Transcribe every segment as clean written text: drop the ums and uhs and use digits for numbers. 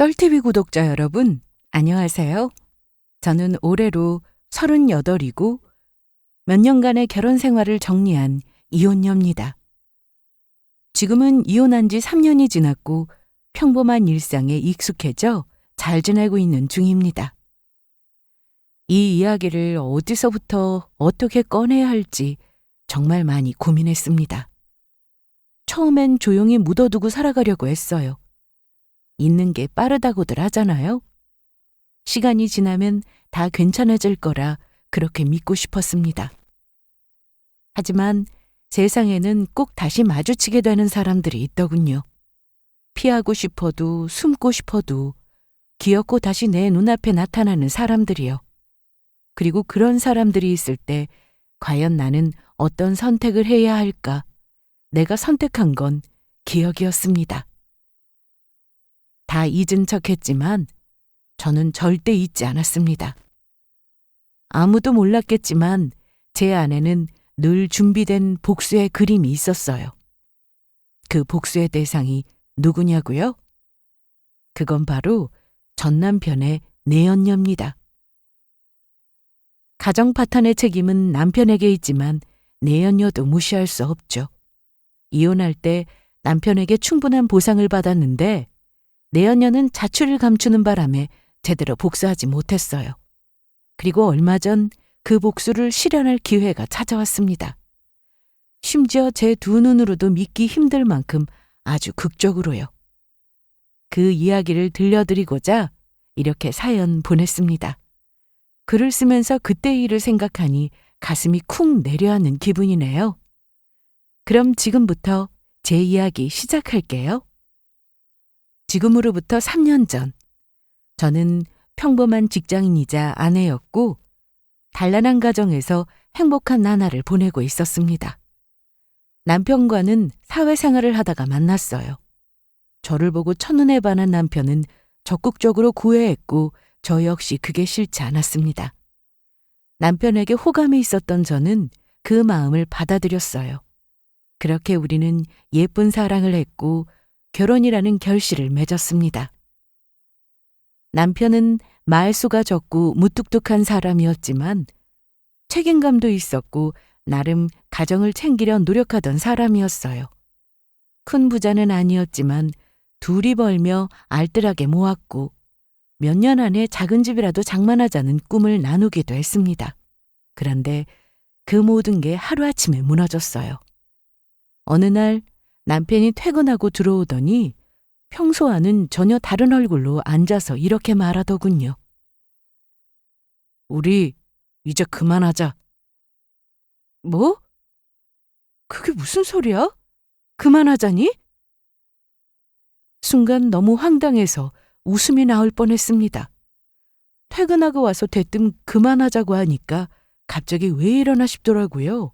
썰TV 구독자 여러분, 안녕하세요. 저는 올해로 38이고 몇 년간의 결혼 생활을 정리한 이혼녀입니다. 지금은 이혼한 지 3년이 지났고 평범한 일상에 익숙해져 잘 지내고 있는 중입니다. 이 이야기를 어디서부터 어떻게 꺼내야 할지 정말 많이 고민했습니다. 처음엔 조용히 묻어두고 살아가려고 했어요. 있는 게 빠르다고들 하잖아요. 시간이 지나면 다 괜찮아질 거라 그렇게 믿고 싶었습니다. 하지만 세상에는 꼭 다시 마주치게 되는 사람들이 있더군요. 피하고 싶어도 숨고 싶어도 기어코 다시 내 눈앞에 나타나는 사람들이요. 그리고 그런 사람들이 있을 때 과연 나는 어떤 선택을 해야 할까? 내가 선택한 건 기억이었습니다. 다 잊은 척했지만 저는 절대 잊지 않았습니다. 아무도 몰랐겠지만 제 안에는 늘 준비된 복수의 그림이 있었어요. 그 복수의 대상이 누구냐고요? 그건 바로 전 남편의 내연녀입니다. 가정 파탄의 책임은 남편에게 있지만 내연녀도 무시할 수 없죠. 이혼할 때 남편에게 충분한 보상을 받았는데 내연녀는 자취를 감추는 바람에 제대로 복수하지 못했어요. 그리고 얼마 전 그 복수를 실현할 기회가 찾아왔습니다. 심지어 제 두 눈으로도 믿기 힘들 만큼 아주 극적으로요. 그 이야기를 들려드리고자 이렇게 사연 보냈습니다. 글을 쓰면서 그때 일을 생각하니 가슴이 쿵 내려앉는 기분이네요. 그럼 지금부터 제 이야기 시작할게요. 지금으로부터 3년 전, 저는 평범한 직장인이자 아내였고 단란한 가정에서 행복한 나날을 보내고 있었습니다. 남편과는 사회생활을 하다가 만났어요. 저를 보고 첫눈에 반한 남편은 적극적으로 구애했고 저 역시 그게 싫지 않았습니다. 남편에게 호감이 있었던 저는 그 마음을 받아들였어요. 그렇게 우리는 예쁜 사랑을 했고 결혼이라는 결실을 맺었습니다. 남편은 말수가 적고 무뚝뚝한 사람이었지만 책임감도 있었고 나름 가정을 챙기려 노력하던 사람이었어요. 큰 부자는 아니었지만 둘이 벌며 알뜰하게 모았고 몇 년 안에 작은 집이라도 장만하자는 꿈을 나누기도 했습니다. 그런데 그 모든 게 하루아침에 무너졌어요. 어느 날 남편이 퇴근하고 들어오더니 평소와는 전혀 다른 얼굴로 앉아서 이렇게 말하더군요. 우리 이제 그만하자. 뭐? 그게 무슨 소리야? 그만하자니? 순간 너무 황당해서 웃음이 나올 뻔했습니다. 퇴근하고 와서 대뜸 그만하자고 하니까 갑자기 왜 이러나 싶더라고요.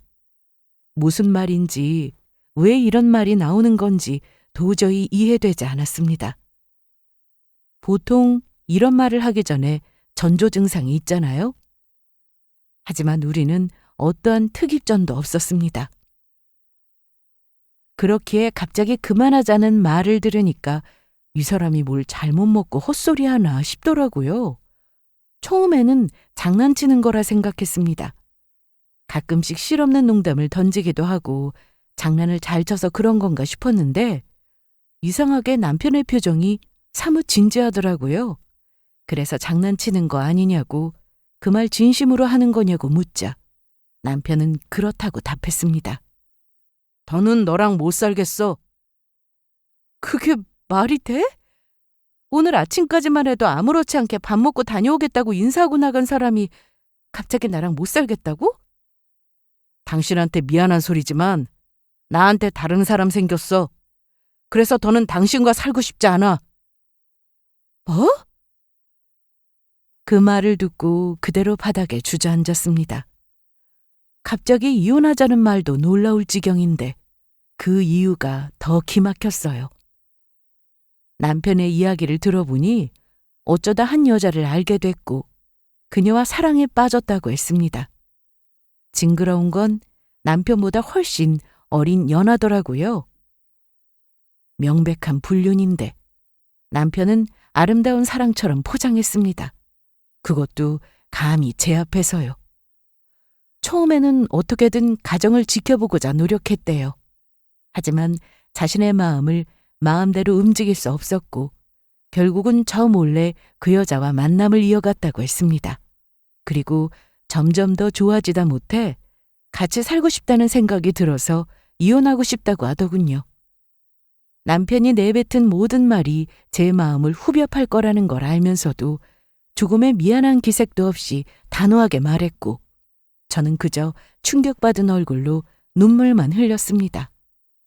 무슨 말인지, 왜 이런 말이 나오는 건지 도저히 이해되지 않았습니다. 보통 이런 말을 하기 전에 전조 증상이 있잖아요. 하지만 우리는 어떠한 특이점도 없었습니다. 그렇기에 갑자기 그만하자는 말을 들으니까 이 사람이 뭘 잘못 먹고 헛소리 하나 싶더라고요. 처음에는 장난치는 거라 생각했습니다. 가끔씩 실없는 농담을 던지기도 하고 장난을 잘 쳐서 그런 건가 싶었는데 이상하게 남편의 표정이 사뭇 진지하더라고요. 그래서 장난치는 거 아니냐고 그 말 진심으로 하는 거냐고 묻자 남편은 그렇다고 답했습니다. 더는 너랑 못 살겠어. 그게 말이 돼? 오늘 아침까지만 해도 아무렇지 않게 밥 먹고 다녀오겠다고 인사하고 나간 사람이 갑자기 나랑 못 살겠다고? 당신한테 미안한 소리지만 나한테 다른 사람 생겼어. 그래서 더는 당신과 살고 싶지 않아. 뭐? 그 말을 듣고 그대로 바닥에 주저앉았습니다. 갑자기 이혼하자는 말도 놀라울 지경인데 그 이유가 더 기막혔어요. 남편의 이야기를 들어보니 어쩌다 한 여자를 알게 됐고 그녀와 사랑에 빠졌다고 했습니다. 징그러운 건 남편보다 훨씬 어린 연하더라고요. 명백한 불륜인데 남편은 아름다운 사랑처럼 포장했습니다. 그것도 감히 제 앞에서요. 처음에는 어떻게든 가정을 지켜보고자 노력했대요. 하지만 자신의 마음을 마음대로 움직일 수 없었고 결국은 저 몰래 그 여자와 만남을 이어갔다고 했습니다. 그리고 점점 더 좋아지다 못해 같이 살고 싶다는 생각이 들어서 이혼하고 싶다고 하더군요. 남편이 내뱉은 모든 말이 제 마음을 후벼 팔 거라는 걸 알면서도 조금의 미안한 기색도 없이 단호하게 말했고 저는 그저 충격받은 얼굴로 눈물만 흘렸습니다.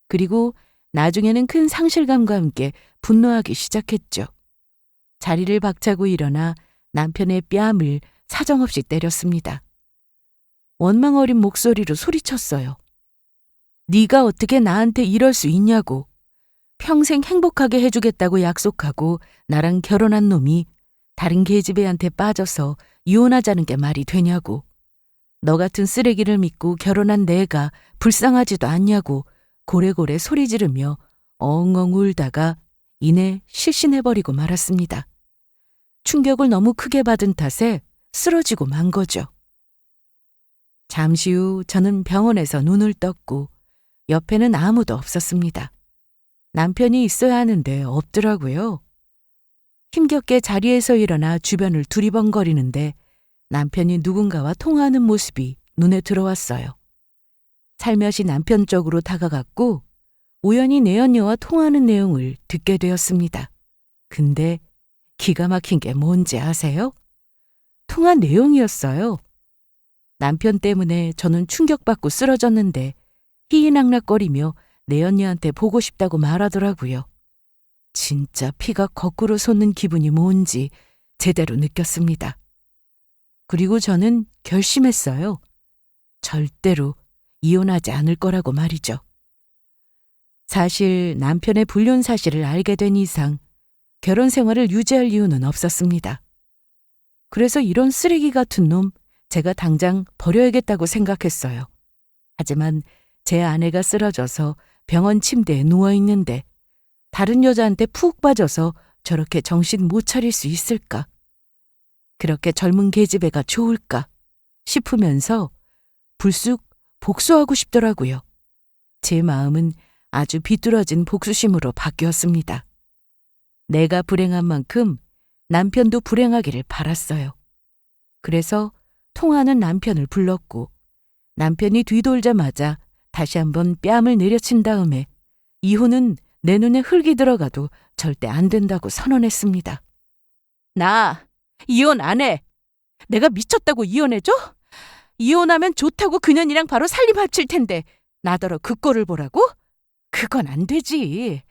그리고 나중에는 큰 상실감과 함께 분노하기 시작했죠. 자리를 박차고 일어나 남편의 뺨을 사정없이 때렸습니다. 원망 어린 목소리로 소리쳤어요. 네가 어떻게 나한테 이럴 수 있냐고. 평생 행복하게 해주겠다고 약속하고 나랑 결혼한 놈이 다른 계집애한테 빠져서 이혼하자는 게 말이 되냐고. 너 같은 쓰레기를 믿고 결혼한 내가 불쌍하지도 않냐고 고래고래 소리 지르며 엉엉 울다가 이내 실신해버리고 말았습니다. 충격을 너무 크게 받은 탓에 쓰러지고 만 거죠. 잠시 후 저는 병원에서 눈을 떴고 옆에는 아무도 없었습니다. 남편이 있어야 하는데 없더라고요. 힘겹게 자리에서 일어나 주변을 두리번거리는데 남편이 누군가와 통화하는 모습이 눈에 들어왔어요. 살며시 남편 쪽으로 다가갔고 우연히 내연녀와 통화하는 내용을 듣게 되었습니다. 근데 기가 막힌 게 뭔지 아세요? 통화 내용이었어요. 남편 때문에 저는 충격받고 쓰러졌는데 희희낙낙거리며 내연녀한테 보고 싶다고 말하더라고요. 진짜 피가 거꾸로 솟는 기분이 뭔지 제대로 느꼈습니다. 그리고 저는 결심했어요. 절대로 이혼하지 않을 거라고 말이죠. 사실 남편의 불륜 사실을 알게 된 이상 결혼 생활을 유지할 이유는 없었습니다. 그래서 이런 쓰레기 같은 놈 제가 당장 버려야겠다고 생각했어요. 하지만 제 아내가 쓰러져서 병원 침대에 누워있는데 다른 여자한테 푹 빠져서 저렇게 정신 못 차릴 수 있을까? 그렇게 젊은 계집애가 좋을까? 싶으면서 불쑥 복수하고 싶더라고요. 제 마음은 아주 비뚤어진 복수심으로 바뀌었습니다. 내가 불행한 만큼 남편도 불행하기를 바랐어요. 그래서 통화하는 남편을 불렀고 남편이 뒤돌자마자 다시 한번 뺨을 내려친 다음에 이혼은 내 눈에 흙이 들어가도 절대 안 된다고 선언했습니다. 나 이혼 안 해. 내가 미쳤다고 이혼해줘? 이혼하면 좋다고 그년이랑 바로 살림 합칠 텐데 나더러 그 꼴을 보라고? 그건 안 되지.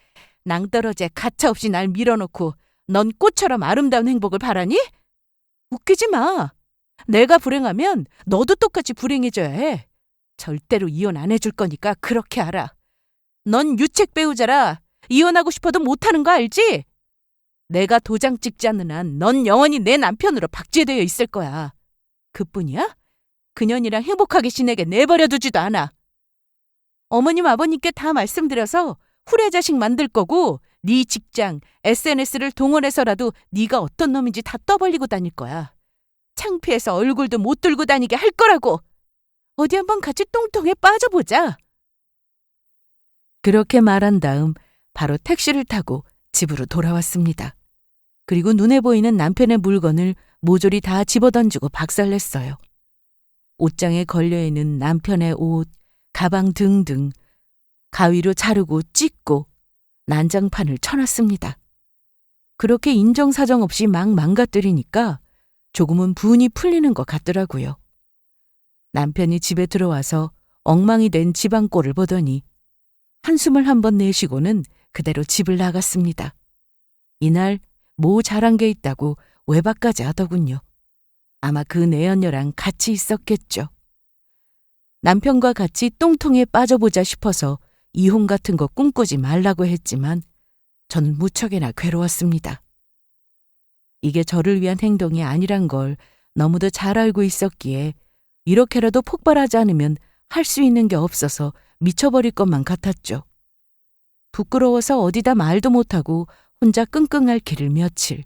낭떠러지에 가차없이 날 밀어놓고 넌 꽃처럼 아름다운 행복을 바라니? 웃기지 마. 내가 불행하면 너도 똑같이 불행해져야 해. 절대로 이혼 안 해줄 거니까 그렇게 알아. 넌 유책 배우자라 이혼하고 싶어도 못하는 거 알지? 내가 도장 찍지 않는 한 넌 영원히 내 남편으로 박제되어 있을 거야. 그뿐이야? 그년이랑 행복하게 지내게 내버려 두지도 않아. 어머님 아버님께 다 말씀드려서 후레자식 만들 거고 네 직장, SNS를 동원해서라도 네가 어떤 놈인지 다 떠벌리고 다닐 거야. 창피해서 얼굴도 못 들고 다니게 할 거라고. 어디 한번 같이 똥통에 빠져보자. 그렇게 말한 다음 바로 택시를 타고 집으로 돌아왔습니다. 그리고 눈에 보이는 남편의 물건을 모조리 다 집어던지고 박살냈어요. 옷장에 걸려있는 남편의 옷, 가방 등등 가위로 자르고 찢고 난장판을 쳐놨습니다. 그렇게 인정사정 없이 막 망가뜨리니까 조금은 분이 풀리는 것 같더라고요. 남편이 집에 들어와서 엉망이 된 집안 꼴을 보더니 한숨을 한번 내쉬고는 그대로 집을 나갔습니다. 이날 뭐 잘한 게 있다고 외박까지 하더군요. 아마 그 내연녀랑 같이 있었겠죠. 남편과 같이 똥통에 빠져보자 싶어서 이혼 같은 거 꿈꾸지 말라고 했지만 저는 무척이나 괴로웠습니다. 이게 저를 위한 행동이 아니란 걸 너무도 잘 알고 있었기에 이렇게라도 폭발하지 않으면 할 수 있는 게 없어서 미쳐버릴 것만 같았죠. 부끄러워서 어디다 말도 못하고 혼자 끙끙 앓기를 며칠.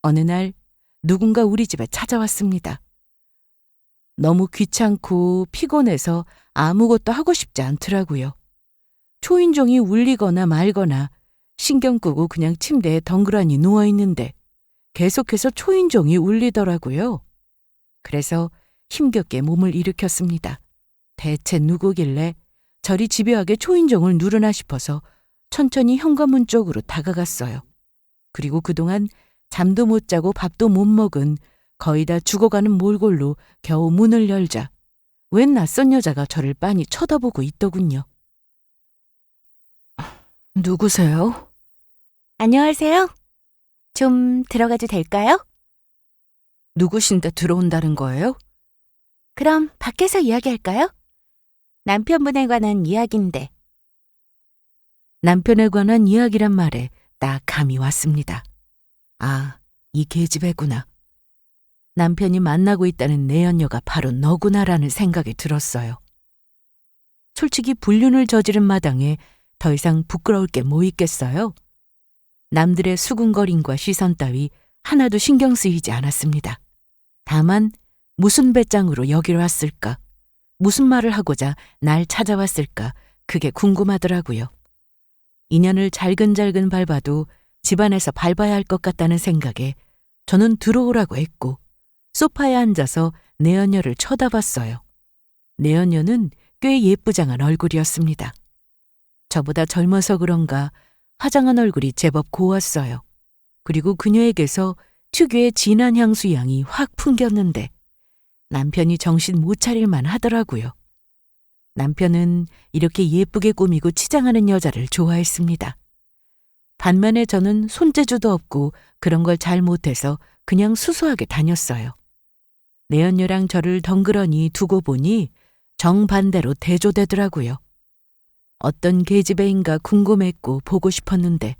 어느 날 누군가 우리 집에 찾아왔습니다. 너무 귀찮고 피곤해서 아무것도 하고 싶지 않더라고요. 초인종이 울리거나 말거나 신경 끄고 그냥 침대에 덩그러니 누워있는데 계속해서 초인종이 울리더라고요. 그래서 힘겹게 몸을 일으켰습니다. 대체 누구길래 저리 집요하게 초인종을 누르나 싶어서 천천히 현관문 쪽으로 다가갔어요. 그리고 그동안 잠도 못 자고 밥도 못 먹은 거의 다 죽어가는 몰골로 겨우 문을 열자 웬 낯선 여자가 저를 빤히 쳐다보고 있더군요. 누구세요? 안녕하세요. 좀 들어가도 될까요? 누구신데 들어온다는 거예요? 그럼 밖에서 이야기할까요? 남편분에 관한 이야기인데. 남편에 관한 이야기란 말에 딱 감이 왔습니다. 아, 이 계집애구나. 남편이 만나고 있다는 내연녀가 바로 너구나라는 생각이 들었어요. 솔직히 불륜을 저지른 마당에 더 이상 부끄러울 게 뭐 있겠어요? 남들의 수군거림과 시선 따위 하나도 신경 쓰이지 않았습니다. 다만 무슨 배짱으로 여기로 왔을까? 무슨 말을 하고자 날 찾아왔을까? 그게 궁금하더라고요. 인연을 잘근잘근 밟아도 집안에서 밟아야 할 것 같다는 생각에 저는 들어오라고 했고 소파에 앉아서 내연녀를 쳐다봤어요. 내연녀는 꽤 예쁘장한 얼굴이었습니다. 저보다 젊어서 그런가 화장한 얼굴이 제법 고왔어요. 그리고 그녀에게서 특유의 진한 향수 향이 확 풍겼는데 남편이 정신 못 차릴만 하더라고요. 남편은 이렇게 예쁘게 꾸미고 치장하는 여자를 좋아했습니다. 반면에 저는 손재주도 없고 그런 걸 잘 못해서 그냥 수수하게 다녔어요. 내연녀랑 저를 덩그러니 두고 보니 정반대로 대조되더라고요. 어떤 계집애인가 궁금했고 보고 싶었는데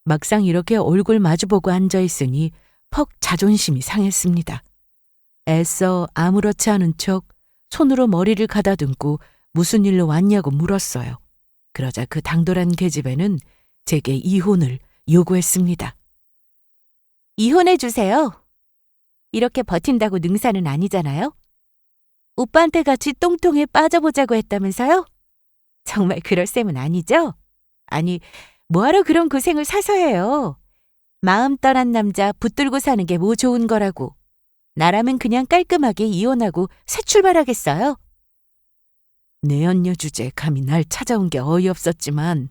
막상 이렇게 얼굴 마주보고 앉아있으니 퍽 자존심이 상했습니다. 애써 아무렇지 않은 척 손으로 머리를 가다듬고 무슨 일로 왔냐고 물었어요. 그러자 그 당돌한 계집애는 제게 이혼을 요구했습니다. 이혼해주세요. 이렇게 버틴다고 능사는 아니잖아요. 오빠한테 같이 똥통에 빠져보자고 했다면서요? 정말 그럴 셈은 아니죠? 아니, 뭐하러 그런 고생을 사서 해요. 마음 떠난 남자 붙들고 사는 게 뭐 좋은 거라고. 나라면 그냥 깔끔하게 이혼하고 새 출발하겠어요? 내연녀 주제에 감히 날 찾아온 게 어이없었지만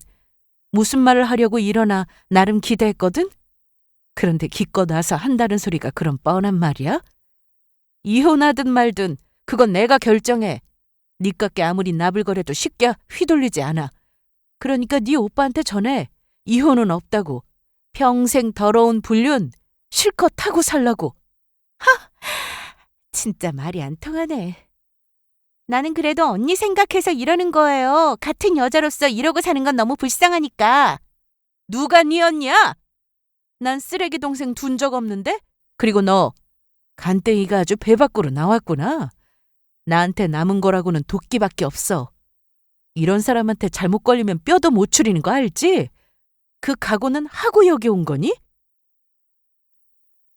무슨 말을 하려고 일어나 나름 기대했거든? 그런데 기껏 와서 한다는 소리가 그런 뻔한 말이야? 이혼하든 말든 그건 내가 결정해. 니깎게 아무리 나불거려도 쉽게 휘둘리지 않아. 그러니까 네 오빠한테 전해. 이혼은 없다고. 평생 더러운 불륜 실컷 하고 살라고. 진짜 말이 안 통하네. 나는 그래도 언니 생각해서 이러는 거예요. 같은 여자로서 이러고 사는 건 너무 불쌍하니까. 누가 네 언니야? 난 쓰레기 동생 둔 적 없는데? 그리고 너 간땡이가 아주 배 밖으로 나왔구나. 나한테 남은 거라고는 도끼밖에 없어. 이런 사람한테 잘못 걸리면 뼈도 못 추리는 거 알지? 그 각오는 하고 여기 온 거니?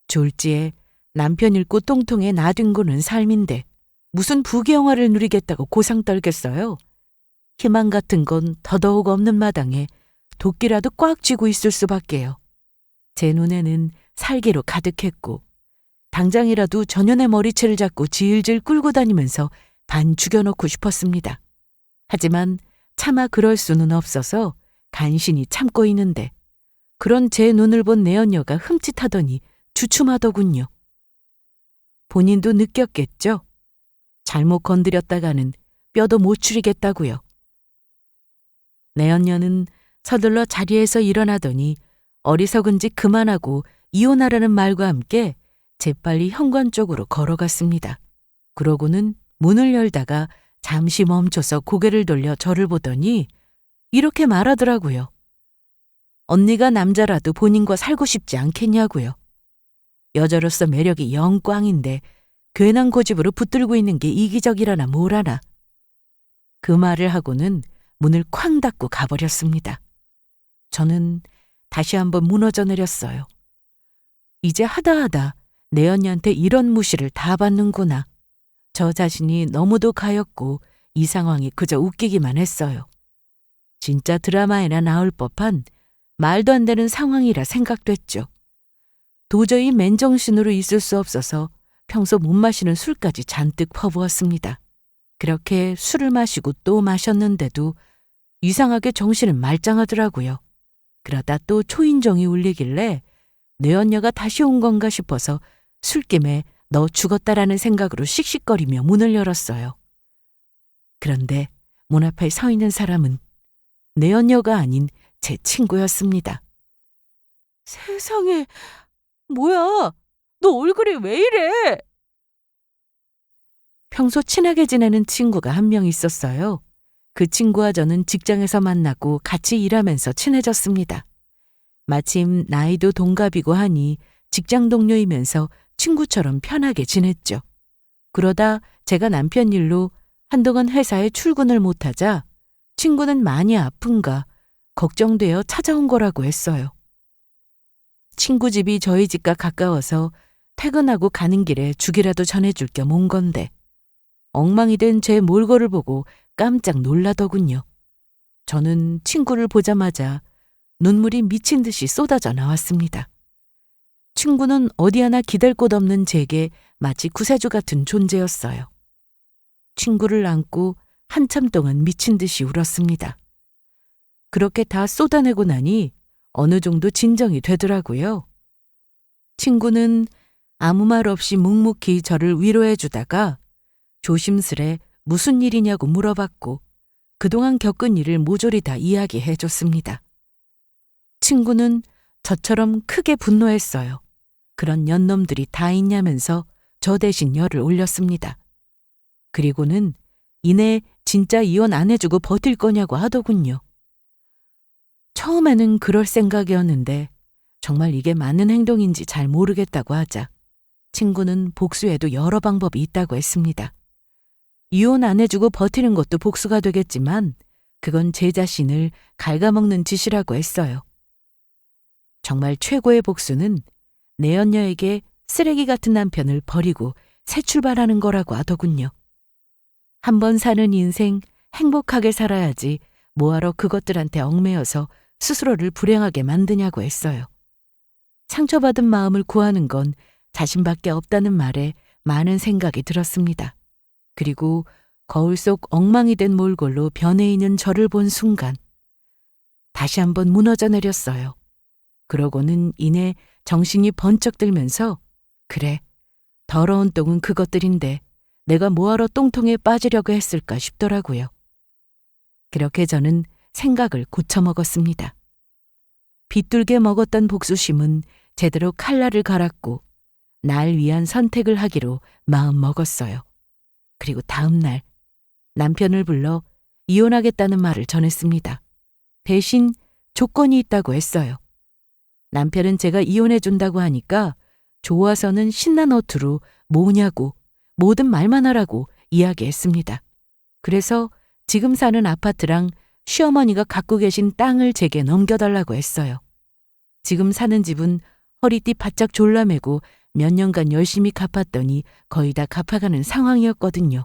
졸지에 남편 잃고 똥통에 놔둔 거는 삶인데 무슨 부귀영화를 누리겠다고 고상 떨겠어요. 희망 같은 건 더더욱 없는 마당에 도끼라도 꽉 쥐고 있을 수밖에요. 제 눈에는 살기로 가득했고 당장이라도 전연의 머리채를 잡고 질질 끌고 다니면서 반 죽여놓고 싶었습니다. 하지만 차마 그럴 수는 없어서 간신히 참고 있는데 그런 제 눈을 본 내연녀가 흠칫하더니 주춤하더군요. 본인도 느꼈겠죠? 잘못 건드렸다가는 뼈도 못 추리겠다고요. 내연녀는 서둘러 자리에서 일어나더니 어리석은 짓 그만하고 이혼하라는 말과 함께 재빨리 현관 쪽으로 걸어갔습니다. 그러고는 문을 열다가 잠시 멈춰서 고개를 돌려 저를 보더니 이렇게 말하더라고요. 언니가 남자라도 본인과 살고 싶지 않겠냐고요. 여자로서 매력이 영 꽝인데 괜한 고집으로 붙들고 있는 게 이기적이라나 뭐라나. 그 말을 하고는 문을 쾅 닫고 가버렸습니다. 저는 다시 한번 무너져 내렸어요. 이제 하다하다 내 언니한테 이런 무시를 다 받는구나. 저 자신이 너무도 가엾고 이 상황이 그저 웃기기만 했어요. 진짜 드라마에나 나올 법한 말도 안 되는 상황이라 생각됐죠. 도저히 맨정신으로 있을 수 없어서 평소 못 마시는 술까지 잔뜩 퍼부었습니다. 그렇게 술을 마시고 또 마셨는데도 이상하게 정신은 말짱하더라고요. 그러다 또 초인종이 울리길래 내 언녀가 다시 온 건가 싶어서 술김에 너 죽었다라는 생각으로 씩씩거리며 문을 열었어요. 그런데 문 앞에 서 있는 사람은 내 언녀가 아닌 제 친구였습니다. 세상에, 뭐야? 너 얼굴이 왜 이래? 평소 친하게 지내는 친구가 한 명 있었어요. 그 친구와 저는 직장에서 만나고 같이 일하면서 친해졌습니다. 마침 나이도 동갑이고 하니 직장 동료이면서 친구처럼 편하게 지냈죠. 그러다 제가 남편 일로 한동안 회사에 출근을 못하자 친구는 많이 아픈가 걱정되어 찾아온 거라고 했어요. 친구 집이 저희 집과 가까워서 퇴근하고 가는 길에 죽이라도 전해줄 겸 온 건데 엉망이 된 제 몰골을 보고 깜짝 놀라더군요. 저는 친구를 보자마자 눈물이 미친 듯이 쏟아져 나왔습니다. 친구는 어디 하나 기댈 곳 없는 제게 마치 구세주 같은 존재였어요. 친구를 안고 한참 동안 미친 듯이 울었습니다. 그렇게 다 쏟아내고 나니 어느 정도 진정이 되더라고요. 친구는 아무 말 없이 묵묵히 저를 위로해 주다가 조심스레 무슨 일이냐고 물어봤고 그동안 겪은 일을 모조리 다 이야기해 줬습니다. 친구는 저처럼 크게 분노했어요. 그런 년놈들이 다 있냐면서 저 대신 열을 올렸습니다. 그리고는 이내 진짜 이혼 안 해주고 버틸 거냐고 하더군요. 처음에는 그럴 생각이었는데 정말 이게 맞는 행동인지 잘 모르겠다고 하자 친구는 복수에도 여러 방법이 있다고 했습니다. 이혼 안 해주고 버티는 것도 복수가 되겠지만 그건 제 자신을 갉아먹는 짓이라고 했어요. 정말 최고의 복수는 내 언녀에게 쓰레기 같은 남편을 버리고 새 출발하는 거라고 하더군요. 한 번 사는 인생 행복하게 살아야지 뭐하러 그것들한테 얽매여서 스스로를 불행하게 만드냐고 했어요. 상처받은 마음을 구하는 건 자신밖에 없다는 말에 많은 생각이 들었습니다. 그리고 거울 속 엉망이 된 몰골로 변해 있는 저를 본 순간 다시 한번 무너져 내렸어요. 그러고는 이내 정신이 번쩍 들면서 그래, 더러운 똥은 그것들인데 내가 뭐하러 똥통에 빠지려고 했을까 싶더라고요. 그렇게 저는 생각을 고쳐먹었습니다. 비뚤게 먹었던 복수심은 제대로 칼날을 갈았고 날 위한 선택을 하기로 마음먹었어요. 그리고 다음 날 남편을 불러 이혼하겠다는 말을 전했습니다. 대신 조건이 있다고 했어요. 남편은 제가 이혼해 준다고 하니까 좋아서는 신난 어투로 뭐냐고 모든 말만 하라고 이야기했습니다. 그래서 지금 사는 아파트랑 시어머니가 갖고 계신 땅을 제게 넘겨달라고 했어요. 지금 사는 집은 허리띠 바짝 졸라매고 몇 년간 열심히 갚았더니 거의 다 갚아가는 상황이었거든요.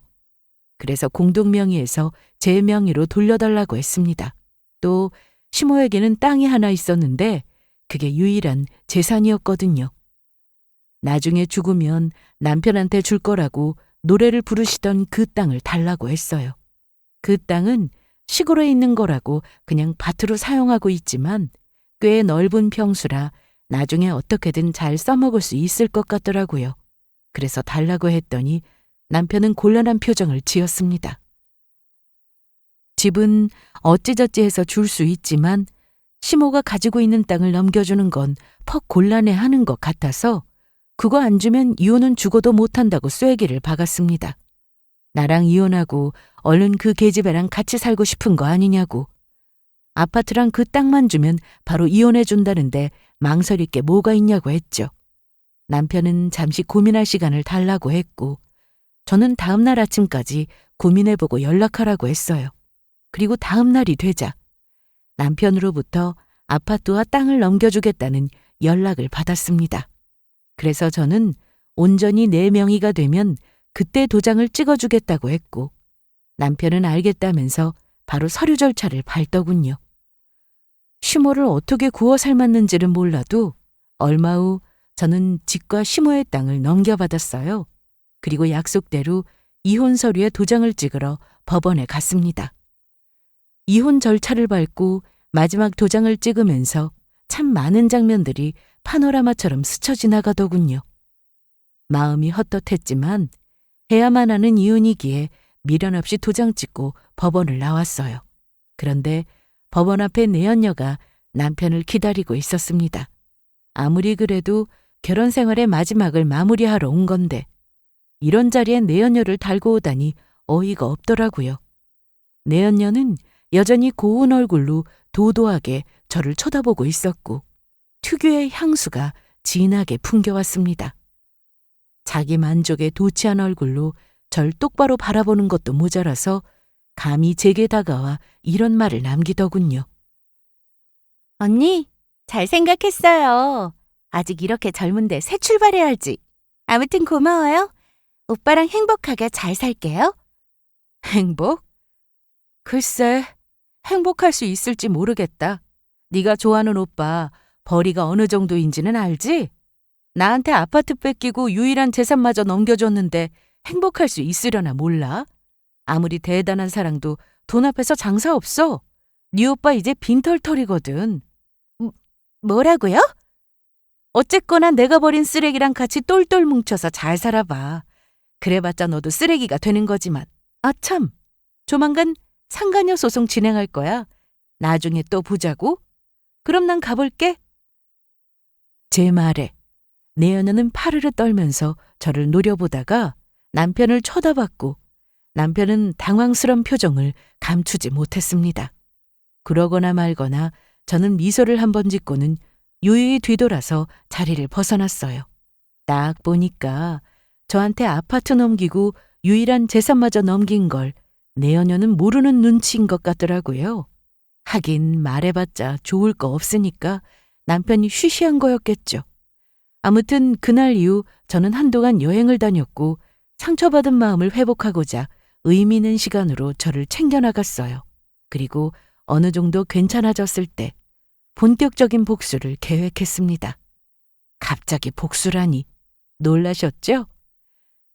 그래서 공동명의에서 제 명의로 돌려달라고 했습니다. 또 시모에게는 땅이 하나 있었는데 그게 유일한 재산이었거든요. 나중에 죽으면 남편한테 줄 거라고 노래를 부르시던 그 땅을 달라고 했어요. 그 땅은 시골에 있는 거라고 그냥 밭으로 사용하고 있지만 꽤 넓은 평수라 나중에 어떻게든 잘 써먹을 수 있을 것 같더라고요. 그래서 달라고 했더니 남편은 곤란한 표정을 지었습니다. 집은 어찌저찌 해서 줄 수 있지만 시모가 가지고 있는 땅을 넘겨주는 건 퍽 곤란해하는 것 같아서 그거 안 주면 이혼은 죽어도 못한다고 쐐기를 박았습니다. 나랑 이혼하고 얼른 그 계집애랑 같이 살고 싶은 거 아니냐고. 아파트랑 그 땅만 주면 바로 이혼해 준다는데 망설일 게 뭐가 있냐고 했죠. 남편은 잠시 고민할 시간을 달라고 했고 저는 다음 날 아침까지 고민해보고 연락하라고 했어요. 그리고 다음 날이 되자 남편으로부터 아파트와 땅을 넘겨주겠다는 연락을 받았습니다. 그래서 저는 온전히 내 명의가 되면 그때 도장을 찍어주겠다고 했고 남편은 알겠다면서 바로 서류 절차를 밟더군요. 시모를 어떻게 구워 삶았는지는 몰라도 얼마 후 저는 집과 시모의 땅을 넘겨받았어요. 그리고 약속대로 이혼 서류에 도장을 찍으러 법원에 갔습니다. 이혼 절차를 밟고 마지막 도장을 찍으면서 참 많은 장면들이 파노라마처럼 스쳐 지나가더군요. 마음이 헛헛했지만 해야만 하는 이혼이기에 미련 없이 도장 찍고 법원을 나왔어요. 그런데 법원 앞에 내연녀가 남편을 기다리고 있었습니다. 아무리 그래도 결혼 생활의 마지막을 마무리하러 온 건데 이런 자리에 내연녀를 달고 오다니 어이가 없더라고요. 내연녀는 여전히 고운 얼굴로 도도하게 저를 쳐다보고 있었고 특유의 향수가 진하게 풍겨왔습니다. 자기 만족에 도취한 얼굴로 절 똑바로 바라보는 것도 모자라서 감히 제게 다가와 이런 말을 남기더군요. 언니, 잘 생각했어요. 아직 이렇게 젊은데 새 출발해야지. 아무튼 고마워요. 오빠랑 행복하게 잘 살게요. 행복? 글쎄, 행복할 수 있을지 모르겠다. 네가 좋아하는 오빠 벌이가 어느 정도인지는 알지? 나한테 아파트 뺏기고 유일한 재산마저 넘겨줬는데 행복할 수 있으려나 몰라? 아무리 대단한 사랑도 돈 앞에서 장사 없어. 네 오빠 이제 빈털털이거든. 뭐라고요? 어쨌거나 내가 버린 쓰레기랑 같이 똘똘 뭉쳐서 잘 살아봐. 그래봤자 너도 쓰레기가 되는 거지만. 아참, 조만간 상간녀 소송 진행할 거야. 나중에 또 보자고. 그럼 난 가볼게. 제 말에 내연녀는 파르르 떨면서 저를 노려보다가 남편을 쳐다봤고 남편은 당황스런 표정을 감추지 못했습니다. 그러거나 말거나 저는 미소를 한번 짓고는 유유히 뒤돌아서 자리를 벗어났어요. 딱 보니까 저한테 아파트 넘기고 유일한 재산마저 넘긴 걸 내연녀는 모르는 눈치인 것 같더라고요. 하긴 말해봤자 좋을 거 없으니까 남편이 쉬쉬한 거였겠죠. 아무튼 그날 이후 저는 한동안 여행을 다녔고 상처받은 마음을 회복하고자 의미 있는 시간으로 저를 챙겨나갔어요. 그리고 어느 정도 괜찮아졌을 때 본격적인 복수를 계획했습니다. 갑자기 복수라니 놀라셨죠?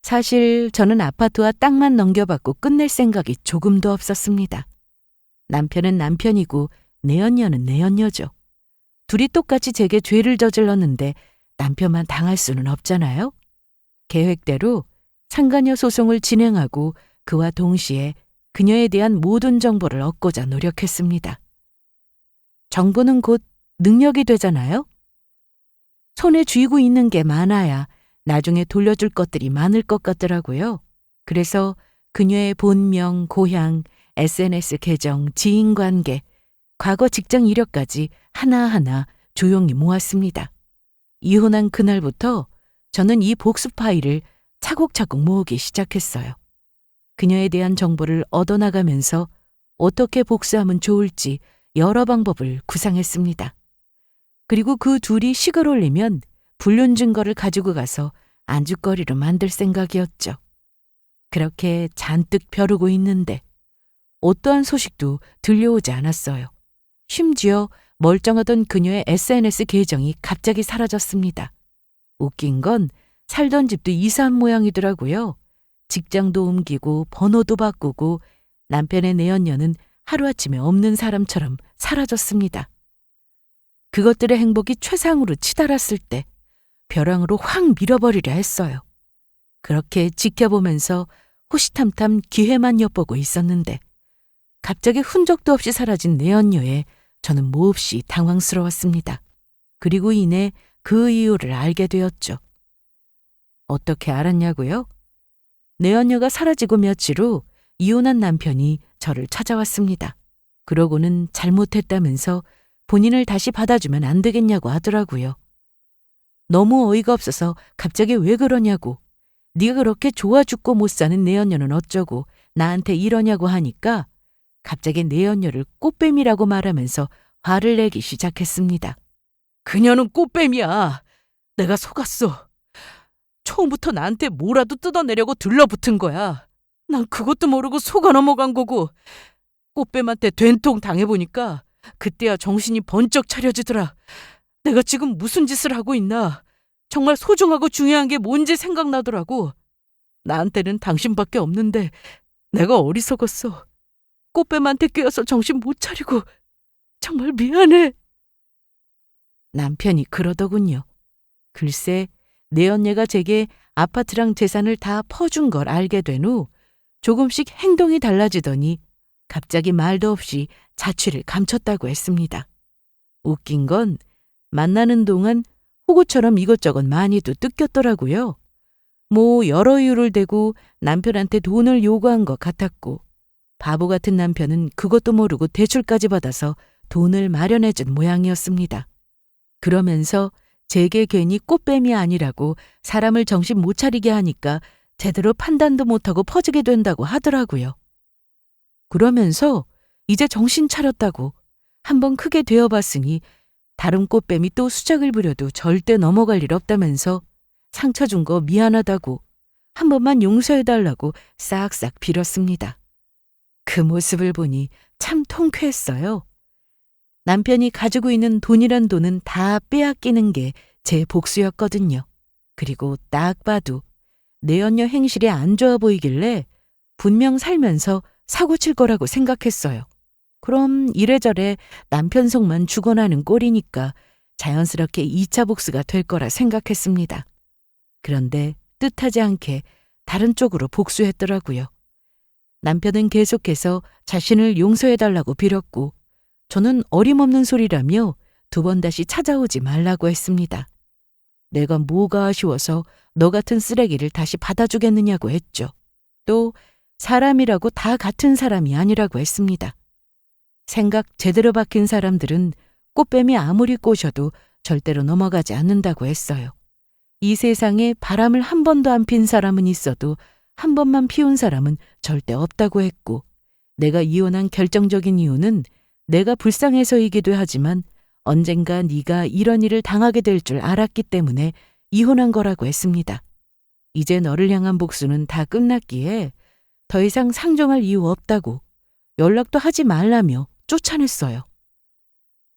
사실 저는 아파트와 땅만 넘겨받고 끝낼 생각이 조금도 없었습니다. 남편은 남편이고 내연녀는 내연녀죠. 둘이 똑같이 제게 죄를 저질렀는데 남편만 당할 수는 없잖아요. 계획대로 상간녀 소송을 진행하고 그와 동시에 그녀에 대한 모든 정보를 얻고자 노력했습니다. 정보는 곧 능력이 되잖아요. 손에 쥐고 있는 게 많아야 나중에 돌려줄 것들이 많을 것 같더라고요. 그래서 그녀의 본명, 고향, SNS 계정, 지인관계, 과거 직장 이력까지 하나하나 조용히 모았습니다. 이혼한 그날부터 저는 이 복수 파일을 차곡차곡 모으기 시작했어요. 그녀에 대한 정보를 얻어나가면서 어떻게 복수하면 좋을지 여러 방법을 구상했습니다. 그리고 그 둘이 식을 올리면 불륜 증거를 가지고 가서 안주거리로 만들 생각이었죠. 그렇게 잔뜩 벼르고 있는데 어떠한 소식도 들려오지 않았어요. 심지어 멀쩡하던 그녀의 SNS 계정이 갑자기 사라졌습니다. 웃긴 건 살던 집도 이사한 모양이더라고요. 직장도 옮기고 번호도 바꾸고 남편의 내연녀는 하루아침에 없는 사람처럼 사라졌습니다. 그것들의 행복이 최상으로 치달았을 때 벼랑으로 확 밀어버리려 했어요. 그렇게 지켜보면서 호시탐탐 기회만 엿보고 있었는데 갑자기 흔적도 없이 사라진 내연녀에 저는 몹시 당황스러웠습니다. 그리고 이내 그 이유를 알게 되었죠. 어떻게 알았냐고요? 내연녀가 사라지고 며칠 후 이혼한 남편이 저를 찾아왔습니다. 그러고는 잘못했다면서 본인을 다시 받아주면 안 되겠냐고 하더라고요. 너무 어이가 없어서 갑자기 왜 그러냐고, 네가 그렇게 좋아 죽고 못 사는 내연녀는 어쩌고 나한테 이러냐고 하니까 갑자기 내연녀를 꽃뱀이라고 말하면서 화를 내기 시작했습니다. 그녀는 꽃뱀이야. 내가 속았어. 처음부터 나한테 뭐라도 뜯어내려고 들러붙은 거야. 난 그것도 모르고 속아 넘어간 거고 꽃뱀한테 된통 당해보니까 그때야 정신이 번쩍 차려지더라. 내가 지금 무슨 짓을 하고 있나. 정말 소중하고 중요한 게 뭔지 생각나더라고. 나한테는 당신밖에 없는데 내가 어리석었어. 꽃뱀한테 꿰어서 정신 못 차리고 정말 미안해. 남편이 그러더군요. 글쎄 내 언니가 제게 아파트랑 재산을 다 퍼준 걸 알게 된 후 조금씩 행동이 달라지더니 갑자기 말도 없이 자취를 감췄다고 했습니다. 웃긴 건 만나는 동안 호구처럼 이것저것 많이도 뜯겼더라고요. 뭐 여러 이유를 대고 남편한테 돈을 요구한 것 같았고 바보 같은 남편은 그것도 모르고 대출까지 받아서 돈을 마련해준 모양이었습니다. 그러면서 제게 괜히 꽃뱀이 아니라고 사람을 정신 못 차리게 하니까 제대로 판단도 못하고 퍼지게 된다고 하더라고요. 그러면서 이제 정신 차렸다고 한번 크게 되어봤으니 다른 꽃뱀이 또 수작을 부려도 절대 넘어갈 일 없다면서 상처 준 거 미안하다고 한 번만 용서해달라고 싹싹 빌었습니다. 그 모습을 보니 참 통쾌했어요. 남편이 가지고 있는 돈이란 돈은 다 빼앗기는 게 제 복수였거든요. 그리고 딱 봐도 내연녀 행실이 안 좋아 보이길래 분명 살면서 사고 칠 거라고 생각했어요. 그럼 이래저래 남편 속만 죽어나는 꼴이니까 자연스럽게 2차 복수가 될 거라 생각했습니다. 그런데 뜻하지 않게 다른 쪽으로 복수했더라고요. 남편은 계속해서 자신을 용서해달라고 빌었고 저는 어림없는 소리라며 2번 다시 찾아오지 말라고 했습니다. 내가 뭐가 아쉬워서 너 같은 쓰레기를 다시 받아주겠느냐고 했죠. 또 사람이라고 다 같은 사람이 아니라고 했습니다. 생각 제대로 박힌 사람들은 꽃뱀이 아무리 꼬셔도 절대로 넘어가지 않는다고 했어요. 이 세상에 바람을 한 번도 안 핀 사람은 있어도 한 번만 피운 사람은 절대 없다고 했고 내가 이혼한 결정적인 이유는 내가 불쌍해서이기도 하지만 언젠가 네가 이런 일을 당하게 될 줄 알았기 때문에 이혼한 거라고 했습니다. 이제 너를 향한 복수는 다 끝났기에 더 이상 상종할 이유 없다고 연락도 하지 말라며 쫓아냈어요.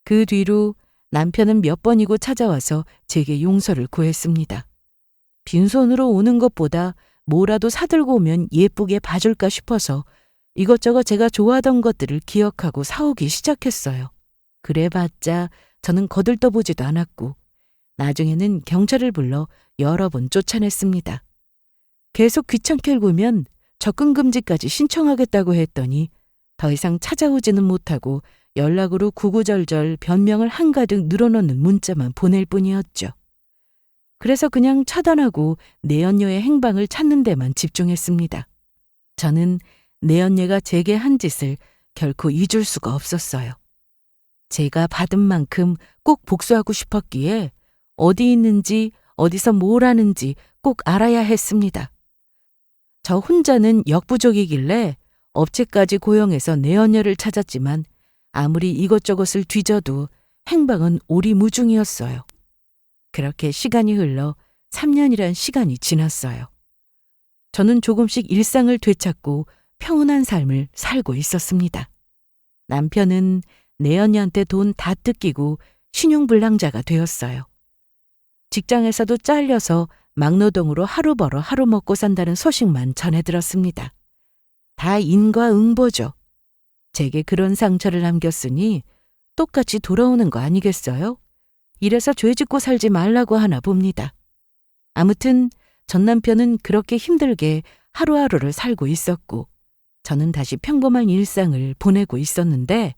그 뒤로 남편은 몇 번이고 찾아와서 제게 용서를 구했습니다. 빈손으로 오는 것보다 뭐라도 사들고 오면 예쁘게 봐줄까 싶어서 이것저것 제가 좋아하던 것들을 기억하고 사오기 시작했어요. 그래봤자 저는 거들떠보지도 않았고 나중에는 경찰을 불러 여러 번 쫓아냈습니다. 계속 귀찮게 굴면 접근금지까지 신청하겠다고 했더니 더 이상 찾아오지는 못하고 연락으로 구구절절 변명을 한가득 늘어놓는 문자만 보낼 뿐이었죠. 그래서 그냥 차단하고 내연녀의 행방을 찾는 데만 집중했습니다. 저는 내연녀가 제게 한 짓을 결코 잊을 수가 없었어요. 제가 받은 만큼 꼭 복수하고 싶었기에 어디 있는지 어디서 뭘 하는지 꼭 알아야 했습니다. 저 혼자는 역부족이길래 업체까지 고용해서 내연녀를 찾았지만 아무리 이것저것을 뒤져도 행방은 오리무중이었어요. 그렇게 시간이 흘러 3년이란 시간이 지났어요. 저는 조금씩 일상을 되찾고 평온한 삶을 살고 있었습니다. 남편은 내연녀한테 돈 다 뜯기고 신용불량자가 되었어요. 직장에서도 잘려서 막노동으로 하루 벌어 하루 먹고 산다는 소식만 전해 들었습니다. 다 인과응보죠. 제게 그런 상처를 남겼으니 똑같이 돌아오는 거 아니겠어요? 이래서 죄짓고 살지 말라고 하나 봅니다. 아무튼 전 남편은 그렇게 힘들게 하루하루를 살고 있었고 저는 다시 평범한 일상을 보내고 있었는데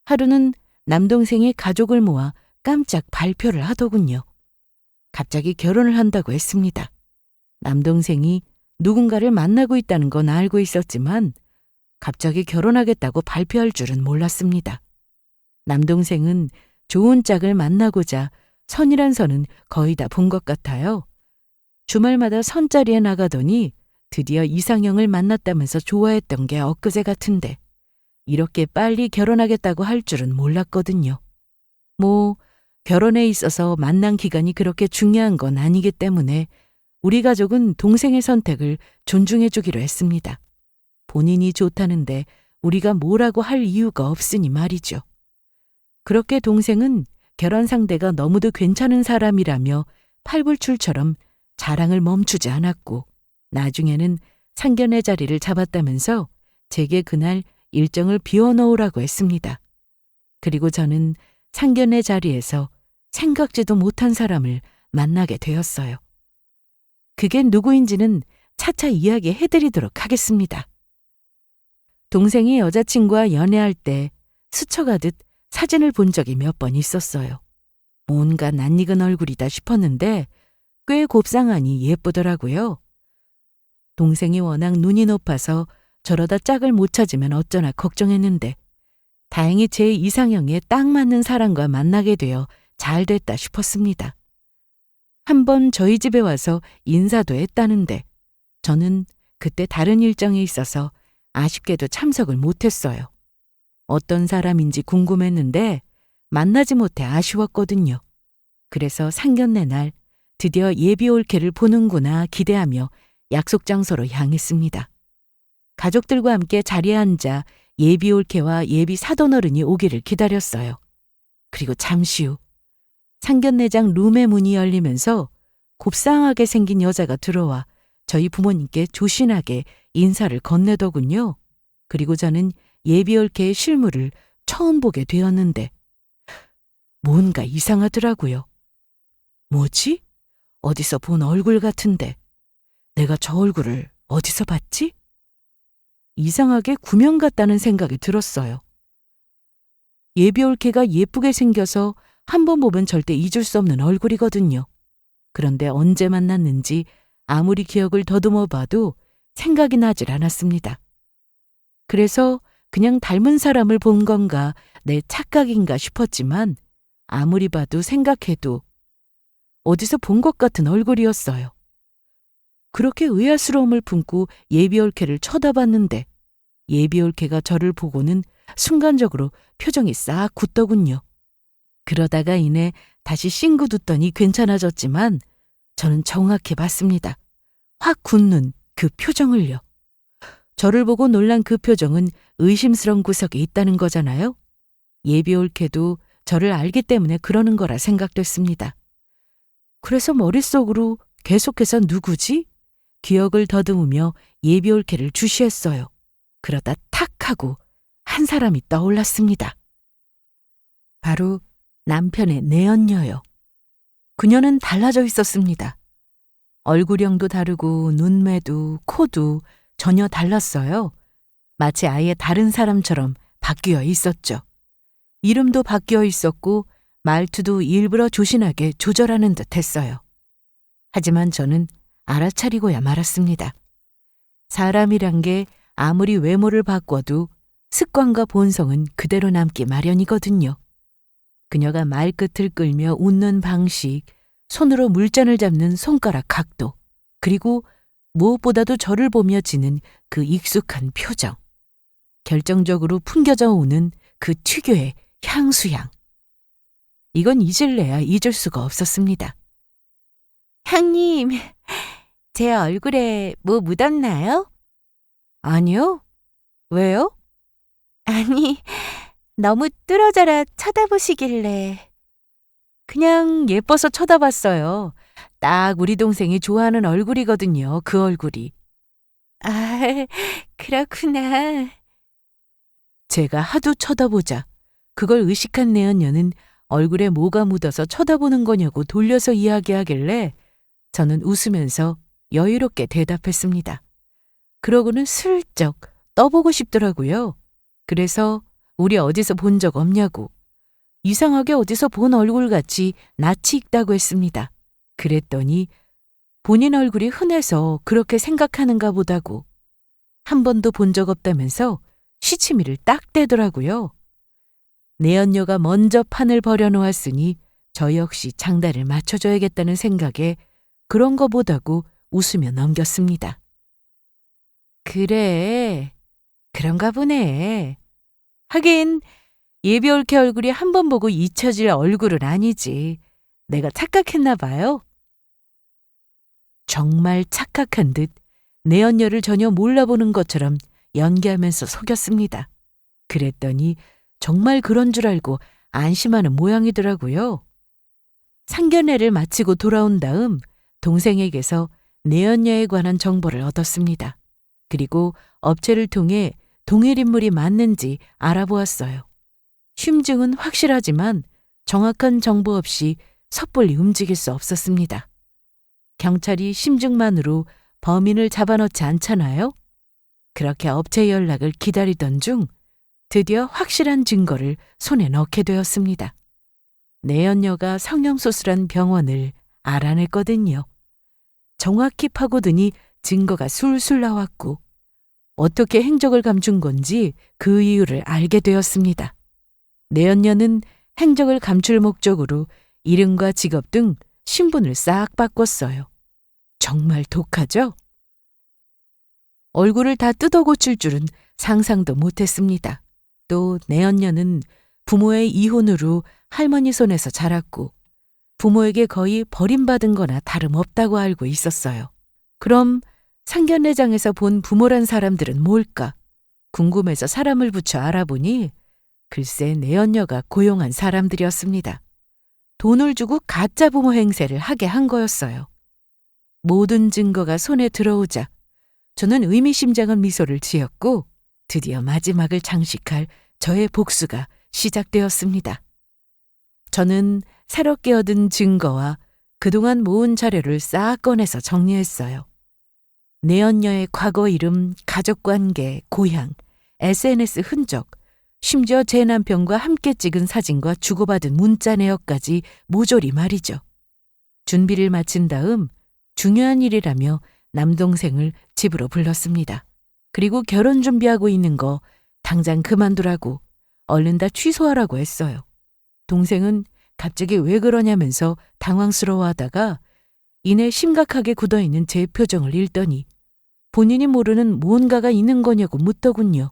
하루는 남동생이 가족을 모아 깜짝 발표를 하더군요. 갑자기 결혼을 한다고 했습니다. 남동생이 누군가를 만나고 있다는 건 알고 있었지만 갑자기 결혼하겠다고 발표할 줄은 몰랐습니다. 남동생은 좋은 짝을 만나고자 선이란 선은 거의 다 본 것 같아요. 주말마다 선자리에 나가더니 드디어 이상형을 만났다면서 좋아했던 게 엊그제 같은데 이렇게 빨리 결혼하겠다고 할 줄은 몰랐거든요. 뭐 결혼에 있어서 만난 기간이 그렇게 중요한 건 아니기 때문에 우리 가족은 동생의 선택을 존중해 주기로 했습니다. 본인이 좋다는데 우리가 뭐라고 할 이유가 없으니 말이죠. 그렇게 동생은 결혼 상대가 너무도 괜찮은 사람이라며 팔불출처럼 자랑을 멈추지 않았고 나중에는 상견례 자리를 잡았다면서 제게 그날 일정을 비워놓으라고 했습니다. 그리고 저는 상견례 자리에서 생각지도 못한 사람을 만나게 되었어요. 그게 누구인지는 차차 이야기해드리도록 하겠습니다. 동생이 여자친구와 연애할 때 스쳐가듯 사진을 본 적이 몇 번 있었어요. 뭔가 낯익은 얼굴이다 싶었는데 꽤 곱상하니 예쁘더라고요. 동생이 워낙 눈이 높아서 저러다 짝을 못 찾으면 어쩌나 걱정했는데 다행히 제 이상형에 딱 맞는 사람과 만나게 되어 잘 됐다 싶었습니다. 한번 저희 집에 와서 인사도 했다는데 저는 그때 다른 일정이 있어서 아쉽게도 참석을 못했어요. 어떤 사람인지 궁금했는데 만나지 못해 아쉬웠거든요. 그래서 상견례 날 드디어 예비 올케를 보는구나 기대하며 약속 장소로 향했습니다. 가족들과 함께 자리에 앉아 예비 올케와 예비 사돈어른이 오기를 기다렸어요. 그리고 잠시 후 상견례장 룸의 문이 열리면서 곱상하게 생긴 여자가 들어와 저희 부모님께 조신하게 인사를 건네더군요. 그리고 저는 예비 올케의 실물을 처음 보게 되었는데 뭔가 이상하더라고요. 뭐지? 어디서 본 얼굴 같은데 내가 저 얼굴을 어디서 봤지? 이상하게 구명 같다는 생각이 들었어요. 예비 올케가 예쁘게 생겨서 한 번 보면 절대 잊을 수 없는 얼굴이거든요. 그런데 언제 만났는지 아무리 기억을 더듬어 봐도 생각이 나질 않았습니다. 그래서 그냥 닮은 사람을 본 건가 내 착각인가 싶었지만 아무리 봐도 생각해도 어디서 본 것 같은 얼굴이었어요. 그렇게 의아스러움을 품고 예비 올케를 쳐다봤는데 예비 올케가 저를 보고는 순간적으로 표정이 싹 굳더군요. 그러다가 이내 다시 싱긋웃더니 괜찮아졌지만 저는 정확히 봤습니다. 확 굳는 그 표정을요. 저를 보고 놀란 그 표정은 의심스러운 구석에 있다는 거잖아요. 예비 올케도 저를 알기 때문에 그러는 거라 생각됐습니다. 그래서 머릿속으로 계속해서 누구지? 기억을 더듬으며 예비 올케를 주시했어요. 그러다 탁 하고 한 사람이 떠올랐습니다. 바로 남편의 내연녀요. 그녀는 달라져 있었습니다. 얼굴형도 다르고 눈매도 코도 전혀 달랐어요. 마치 아예 다른 사람처럼 바뀌어 있었죠. 이름도 바뀌어 있었고 말투도 일부러 조신하게 조절하는 듯 했어요. 하지만 저는 알아차리고야 말았습니다. 사람이란 게 아무리 외모를 바꿔도 습관과 본성은 그대로 남기 마련이거든요. 그녀가 말끝을 끌며 웃는 방식, 손으로 물잔을 잡는 손가락 각도, 그리고 무엇보다도 저를 보며 지는 그 익숙한 표정. 결정적으로 풍겨져 오는 그 특유의 향수향. 이건 잊을래야 잊을 수가 없었습니다. 형님, 제 얼굴에 뭐 묻었나요? 아니요? 왜요? 아니, 너무 뚫어져라 쳐다보시길래. 그냥 예뻐서 쳐다봤어요. 딱 우리 동생이 좋아하는 얼굴이거든요, 그 얼굴이. 아, 그렇구나. 제가 하도 쳐다보자 그걸 의식한 내연녀는 얼굴에 뭐가 묻어서 쳐다보는 거냐고 돌려서 이야기하길래 저는 웃으면서 여유롭게 대답했습니다. 그러고는 슬쩍 떠보고 싶더라고요. 그래서 우리 어디서 본 적 없냐고. 이상하게 어디서 본 얼굴같이 낯이 익다고 했습니다. 그랬더니 본인 얼굴이 흔해서 그렇게 생각하는가 보다고. 한 번도 본 적 없다면서 시치미를 딱 떼더라고요. 내연녀가 먼저 판을 벌여놓았으니 저 역시 장단을 맞춰줘야겠다는 생각에 그런 거보다고 웃으며 넘겼습니다. 그래, 그런가 보네. 하긴 예비 올케 얼굴이 한 번 보고 잊혀질 얼굴은 아니지. 내가 착각했나 봐요. 정말 착각한 듯 내연녀를 전혀 몰라보는 것처럼 연기하면서 속였습니다. 그랬더니 정말 그런 줄 알고 안심하는 모양이더라고요. 상견례를 마치고 돌아온 다음 동생에게서 내연녀에 관한 정보를 얻었습니다. 그리고 업체를 통해 동일 인물이 맞는지 알아보았어요. 심증은 확실하지만 정확한 정보 없이 섣불리 움직일 수 없었습니다. 경찰이 심증만으로 범인을 잡아넣지 않잖아요? 그렇게 업체 연락을 기다리던 중 드디어 확실한 증거를 손에 넣게 되었습니다. 내연녀가 성형수술한 병원을 알아냈거든요. 정확히 파고드니 증거가 술술 나왔고 어떻게 행적을 감춘 건지 그 이유를 알게 되었습니다. 내연녀는 행적을 감출 목적으로 이름과 직업 등 신분을 싹 바꿨어요. 정말 독하죠? 얼굴을 다 뜯어 고칠 줄은 상상도 못했습니다. 또 내연녀는 부모의 이혼으로 할머니 손에서 자랐고 부모에게 거의 버림받은 거나 다름없다고 알고 있었어요. 그럼 상견례장에서 본 부모란 사람들은 뭘까? 궁금해서 사람을 붙여 알아보니 글쎄 내연녀가 고용한 사람들이었습니다. 돈을 주고 가짜 부모 행세를 하게 한 거였어요. 모든 증거가 손에 들어오자 저는 의미심장한 미소를 지었고 드디어 마지막을 장식할 저의 복수가 시작되었습니다. 저는 새롭게 얻은 증거와 그동안 모은 자료를 싹 꺼내서 정리했어요. 내연녀의 과거 이름, 가족관계, 고향, SNS 흔적, 심지어 제 남편과 함께 찍은 사진과 주고받은 문자 내역까지 모조리 말이죠. 준비를 마친 다음 중요한 일이라며 남동생을 집으로 불렀습니다. 그리고 결혼 준비하고 있는 거 당장 그만두라고 얼른 다 취소하라고 했어요. 동생은 갑자기 왜 그러냐면서 당황스러워하다가 이내 심각하게 굳어있는 제 표정을 읽더니 본인이 모르는 무언가가 있는 거냐고 묻더군요.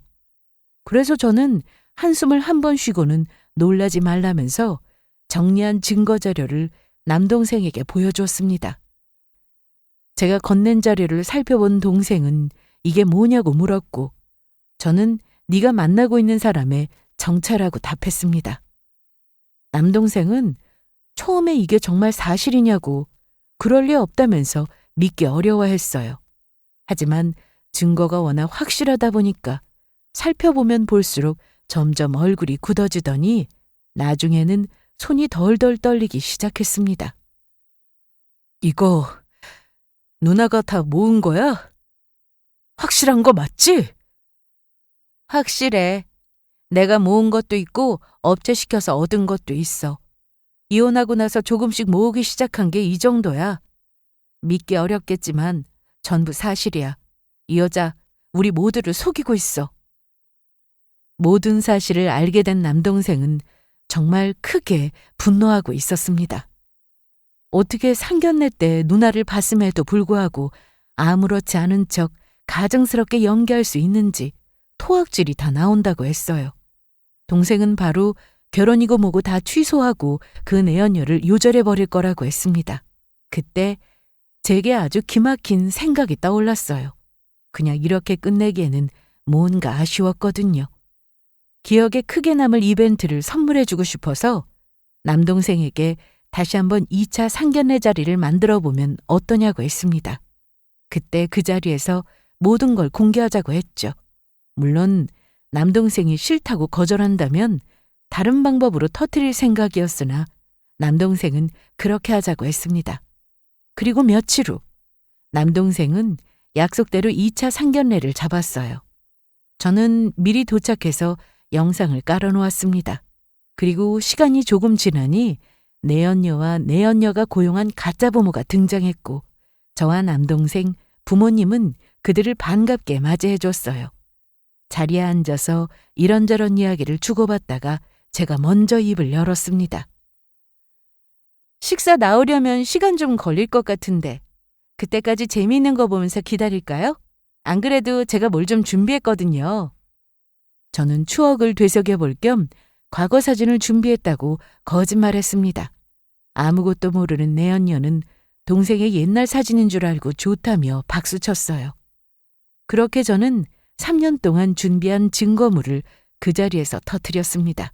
그래서 저는 한숨을 한 번 쉬고는 놀라지 말라면서 정리한 증거 자료를 남동생에게 보여주었습니다. 제가 건넨 자료를 살펴본 동생은 이게 뭐냐고 물었고 저는 네가 만나고 있는 사람의 정체라고 답했습니다. 남동생은 처음에 이게 정말 사실이냐고 그럴 리 없다면서 믿기 어려워했어요. 하지만 증거가 워낙 확실하다 보니까 살펴보면 볼수록 점점 얼굴이 굳어지더니 나중에는 손이 덜덜 떨리기 시작했습니다. 이거 누나가 다 모은 거야? 확실한 거 맞지? 확실해. 내가 모은 것도 있고 업체 시켜서 얻은 것도 있어. 이혼하고 나서 조금씩 모으기 시작한 게 이 정도야. 믿기 어렵겠지만 전부 사실이야. 이 여자 우리 모두를 속이고 있어. 모든 사실을 알게 된 남동생은 정말 크게 분노하고 있었습니다. 어떻게 상견례 때 누나를 봤음에도 불구하고 아무렇지 않은 척 가증스럽게 연기할 수 있는지 토악질이 다 나온다고 했어요. 동생은 바로 결혼이고 뭐고 다 취소하고 그 내연녀를 요절해버릴 거라고 했습니다. 그때 제게 아주 기막힌 생각이 떠올랐어요. 그냥 이렇게 끝내기에는 뭔가 아쉬웠거든요. 기억에 크게 남을 이벤트를 선물해주고 싶어서 남동생에게 다시 한번 2차 상견례 자리를 만들어 보면 어떠냐고 했습니다. 그때 그 자리에서 모든 걸 공개하자고 했죠. 물론 남동생이 싫다고 거절한다면 다른 방법으로 터뜨릴 생각이었으나 남동생은 그렇게 하자고 했습니다. 그리고 며칠 후 남동생은 약속대로 2차 상견례를 잡았어요. 저는 미리 도착해서 영상을 깔아놓았습니다. 그리고 시간이 조금 지나니 내연녀와 내연녀가 고용한 가짜 부모가 등장했고 저와 남동생, 부모님은 그들을 반갑게 맞이해줬어요. 자리에 앉아서 이런저런 이야기를 주고받다가 제가 먼저 입을 열었습니다. 식사 나오려면 시간 좀 걸릴 것 같은데 그때까지 재미있는 거 보면서 기다릴까요? 안 그래도 제가 뭘 좀 준비했거든요. 저는 추억을 되새겨볼 겸 과거 사진을 준비했다고 거짓말했습니다. 아무것도 모르는 내연녀는 동생의 옛날 사진인 줄 알고 좋다며 박수쳤어요. 그렇게 저는 3년 동안 준비한 증거물을 그 자리에서 터뜨렸습니다.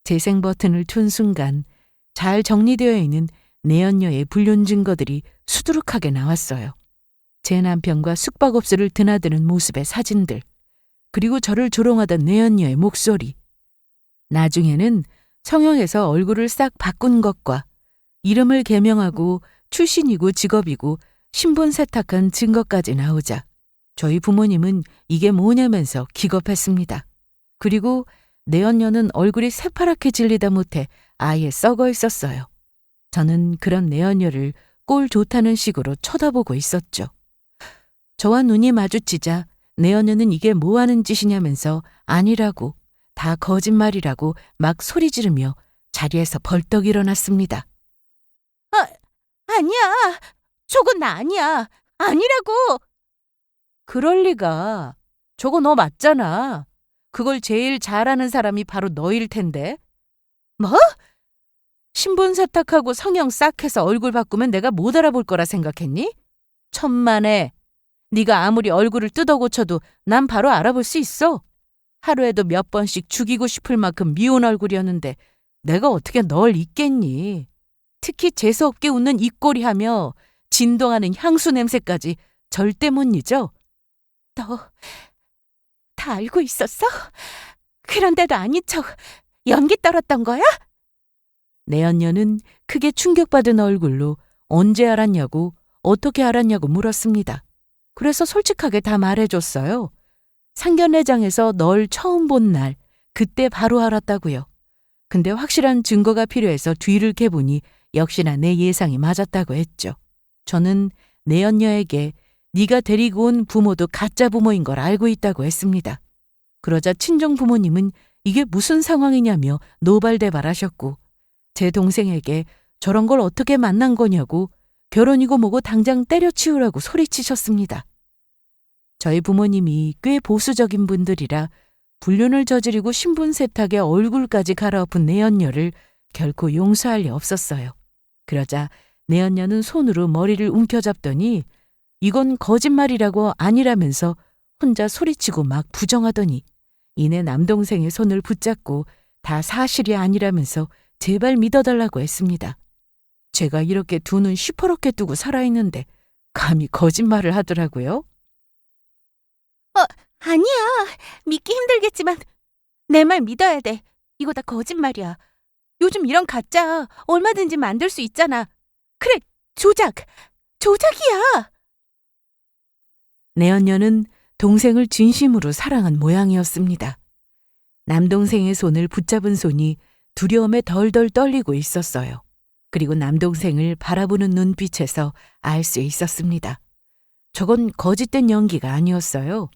재생 버튼을 툰 순간 잘 정리되어 있는 내연녀의 불륜 증거들이 수두룩하게 나왔어요. 제 남편과 숙박업소를 드나드는 모습의 사진들, 그리고 저를 조롱하던 내연녀의 목소리. 나중에는 성형에서 얼굴을 싹 바꾼 것과 이름을 개명하고 출신이고 직업이고 신분 세탁한 증거까지 나오자 저희 부모님은 이게 뭐냐면서 기겁했습니다. 그리고 내연녀는 얼굴이 새파랗게 질리다 못해 아예 썩어 있었어요. 저는 그런 내연녀를 꼴 좋다는 식으로 쳐다보고 있었죠. 저와 눈이 마주치자 내연녀는 이게 뭐 하는 짓이냐면서 아니라고, 다 거짓말이라고 막 소리 지르며 자리에서 벌떡 일어났습니다. 아니야. 저건 나 아니야. 아니라고. 그럴 리가. 저거 너 맞잖아. 그걸 제일 잘하는 사람이 바로 너일 텐데. 뭐? 신분 세탁하고 성형 싹 해서 얼굴 바꾸면 내가 못 알아볼 거라 생각했니? 천만에. 네가 아무리 얼굴을 뜯어 고쳐도 난 바로 알아볼 수 있어. 하루에도 몇 번씩 죽이고 싶을 만큼 미운 얼굴이었는데 내가 어떻게 널 잊겠니? 특히 재수없게 웃는 입꼬리하며 진동하는 향수 냄새까지 절대 못 잊어. 너 다 알고 있었어? 그런데도 아닌 척 연기 떨었던 거야? 내연녀는 크게 충격받은 얼굴로 언제 알았냐고, 어떻게 알았냐고 물었습니다. 그래서 솔직하게 다 말해줬어요. 상견례장에서 널 처음 본 날, 그때 바로 알았다고요. 근데 확실한 증거가 필요해서 뒤를 캐보니 역시나 내 예상이 맞았다고 했죠. 저는 내연녀에게 네가 데리고 온 부모도 가짜 부모인 걸 알고 있다고 했습니다. 그러자 친정 부모님은 이게 무슨 상황이냐며 노발대발하셨고, 제 동생에게 저런 걸 어떻게 만난 거냐고, 결혼이고 뭐고 당장 때려치우라고 소리치셨습니다. 저희 부모님이 꽤 보수적인 분들이라 불륜을 저지르고 신분 세탁에 얼굴까지 갈아엎은 내연녀를 결코 용서할 리 없었어요. 그러자 내연녀는 손으로 머리를 움켜잡더니 이건 거짓말이라고 아니라면서 혼자 소리치고 막 부정하더니 이내 남동생의 손을 붙잡고 다 사실이 아니라면서 제발 믿어달라고 했습니다. 제가 이렇게 두 눈 시퍼렇게 뜨고 살아있는데 감히 거짓말을 하더라고요. 아니야. 믿기 힘들겠지만 내 말 믿어야 돼. 이거 다 거짓말이야. 요즘 이런 가짜 얼마든지 만들 수 있잖아. 그래, 조작이야. 내연녀는 동생을 진심으로 사랑한 모양이었습니다. 남동생의 손을 붙잡은 손이 두려움에 덜덜 떨리고 있었어요. 그리고 남동생을 바라보는 눈빛에서 알 수 있었습니다. 저건 거짓된 연기가 아니었어요.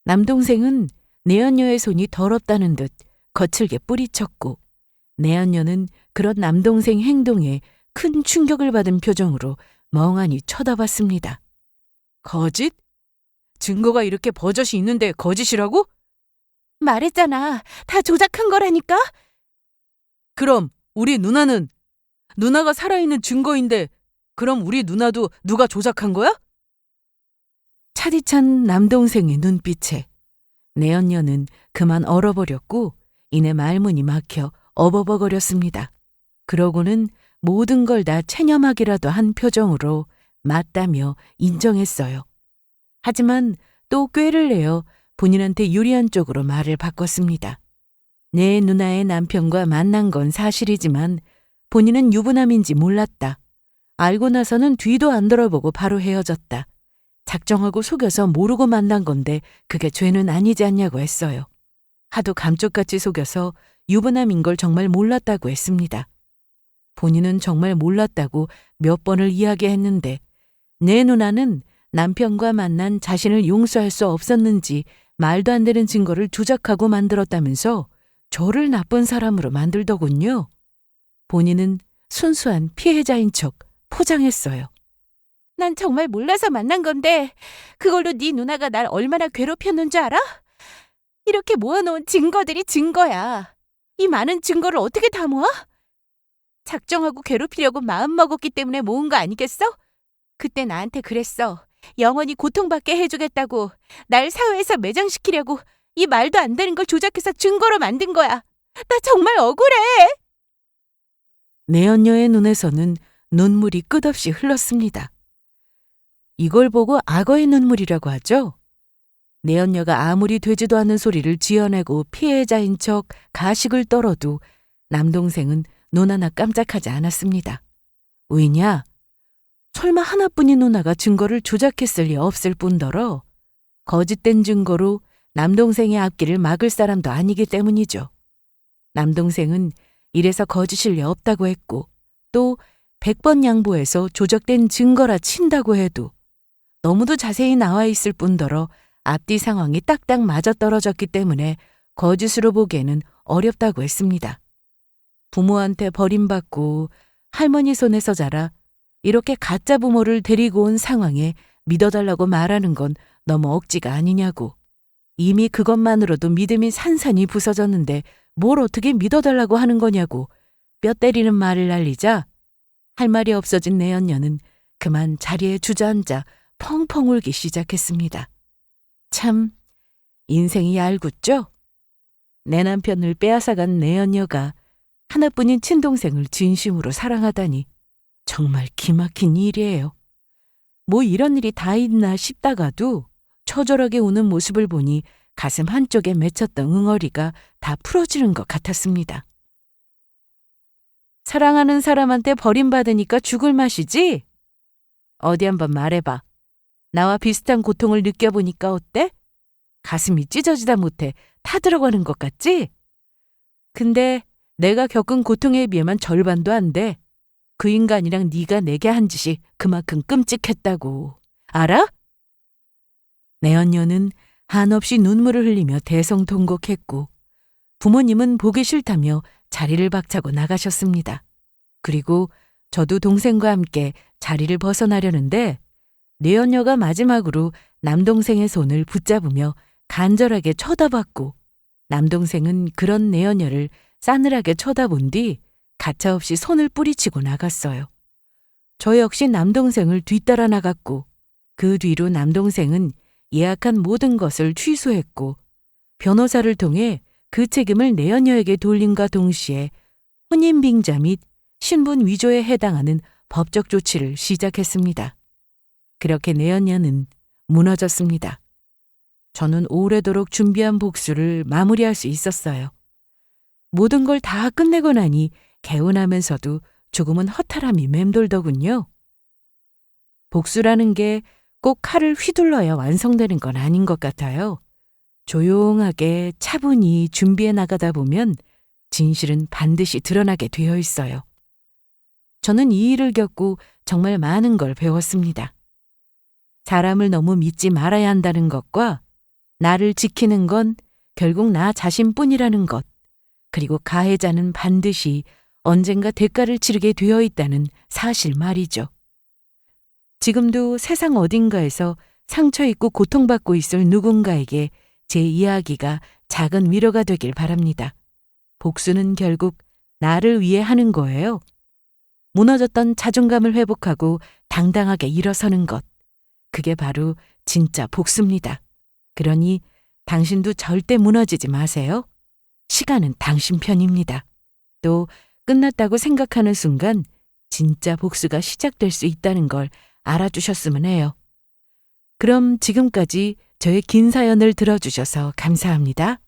남동생은 내연녀의 손이 더럽다는 듯 거칠게 뿌리쳤고, 내연녀는 그런 남동생 행동에 큰 충격을 받은 표정으로 멍하니 쳐다봤습니다. 거짓? 증거가 이렇게 버젓이 있는데 거짓이라고? 말했잖아. 다 조작한 거라니까. 그럼 우리 누나는? 누나가 살아있는 증거인데 그럼 우리 누나도 누가 조작한 거야? 차디찬 남동생의 눈빛에 내연녀는 그만 얼어버렸고 이내 말문이 막혀 어버버거렸습니다. 그러고는 모든 걸 다 체념하기라도 한 표정으로 맞다며 인정했어요. 하지만 또 꾀를 내어 본인한테 유리한 쪽으로 말을 바꿨습니다. 내 누나의 남편과 만난 건 사실이지만 본인은 유부남인지 몰랐다. 알고 나서는 뒤도 안 돌아보고 바로 헤어졌다. 작정하고 속여서 모르고 만난 건데 그게 죄는 아니지 않냐고 했어요. 하도 감쪽같이 속여서 유부남인 걸 정말 몰랐다고 했습니다. 본인은 정말 몰랐다고 몇 번을 이야기했는데 내 누나는 남편과 만난 자신을 용서할 수 없었는지 말도 안 되는 증거를 조작하고 만들었다면서 저를 나쁜 사람으로 만들더군요. 본인은 순수한 피해자인 척 포장했어요. 난 정말 몰라서 만난 건데 그걸로 네 누나가 날 얼마나 괴롭혔는 줄 알아? 이렇게 모아놓은 증거들이 증거야. 이 많은 증거를 어떻게 다 모아? 작정하고 괴롭히려고 마음먹었기 때문에 모은 거 아니겠어? 그때 나한테 그랬어. 영원히 고통받게 해주겠다고. 날 사회에서 매장시키려고 이 말도 안 되는 걸 조작해서 증거로 만든 거야. 나 정말 억울해. 내연녀의 눈에서는 눈물이 끝없이 흘렀습니다. 이걸 보고 악어의 눈물이라고 하죠. 내연녀가 아무리 되지도 않은 소리를 지어내고 피해자인 척 가식을 떨어도 남동생은 눈 하나 깜짝하지 않았습니다. 왜냐? 설마 하나뿐인 누나가 증거를 조작했을 리 없을 뿐더러 거짓된 증거로 남동생의 앞길을 막을 사람도 아니기 때문이죠. 남동생은 이래서 거짓일 리 없다고 했고 또 100번 양보해서 조작된 증거라 친다고 해도 너무도 자세히 나와 있을 뿐더러 앞뒤 상황이 딱딱 맞아떨어졌기 때문에 거짓으로 보기에는 어렵다고 했습니다. 부모한테 버림받고 할머니 손에서 자라 이렇게 가짜 부모를 데리고 온 상황에 믿어달라고 말하는 건 너무 억지가 아니냐고. 이미 그것만으로도 믿음이 산산이 부서졌는데 뭘 어떻게 믿어달라고 하는 거냐고 뼈 때리는 말을 날리자 할 말이 없어진 내연녀는 그만 자리에 주저앉아 펑펑 울기 시작했습니다. 참 인생이 얄궂죠? 내 남편을 빼앗아간 내연녀가 하나뿐인 친동생을 진심으로 사랑하다니 정말 기막힌 일이에요. 뭐 이런 일이 다 있나 싶다가도 처절하게 우는 모습을 보니 가슴 한쪽에 맺혔던 응어리가 다 풀어지는 것 같았습니다. 사랑하는 사람한테 버림받으니까 죽을 맛이지? 어디 한번 말해봐. 나와 비슷한 고통을 느껴보니까 어때? 가슴이 찢어지다 못해 타들어가는 것 같지? 근데 내가 겪은 고통에 비하면 절반도 안 돼. 그 인간이랑 네가 내게 한 짓이 그만큼 끔찍했다고. 알아? 내연녀는 한없이 눈물을 흘리며 대성통곡했고 부모님은 보기 싫다며 자리를 박차고 나가셨습니다. 그리고 저도 동생과 함께 자리를 벗어나려는데 내연녀가 마지막으로 남동생의 손을 붙잡으며 간절하게 쳐다봤고 남동생은 그런 내연녀를 싸늘하게 쳐다본 뒤 가차없이 손을 뿌리치고 나갔어요. 저 역시 남동생을 뒤따라 나갔고 그 뒤로 남동생은 예약한 모든 것을 취소했고 변호사를 통해 그 책임을 내연녀에게 돌림과 동시에 혼인빙자 및 신분 위조에 해당하는 법적 조치를 시작했습니다. 그렇게 내연녀는 무너졌습니다. 저는 오래도록 준비한 복수를 마무리할 수 있었어요. 모든 걸 다 끝내고 나니 개운하면서도 조금은 허탈함이 맴돌더군요. 복수라는 게 꼭 칼을 휘둘러야 완성되는 건 아닌 것 같아요. 조용하게 차분히 준비해 나가다 보면 진실은 반드시 드러나게 되어 있어요. 저는 이 일을 겪고 정말 많은 걸 배웠습니다. 사람을 너무 믿지 말아야 한다는 것과 나를 지키는 건 결국 나 자신뿐이라는 것, 그리고 가해자는 반드시 언젠가 대가를 치르게 되어 있다는 사실 말이죠. 지금도 세상 어딘가에서 상처 입고 고통받고 있을 누군가에게 제 이야기가 작은 위로가 되길 바랍니다. 복수는 결국 나를 위해 하는 거예요. 무너졌던 자존감을 회복하고 당당하게 일어서는 것. 그게 바로 진짜 복수입니다. 그러니 당신도 절대 무너지지 마세요. 시간은 당신 편입니다. 또 끝났다고 생각하는 순간 진짜 복수가 시작될 수 있다는 걸 알아주셨으면 해요. 그럼 지금까지 저의 긴 사연을 들어주셔서 감사합니다.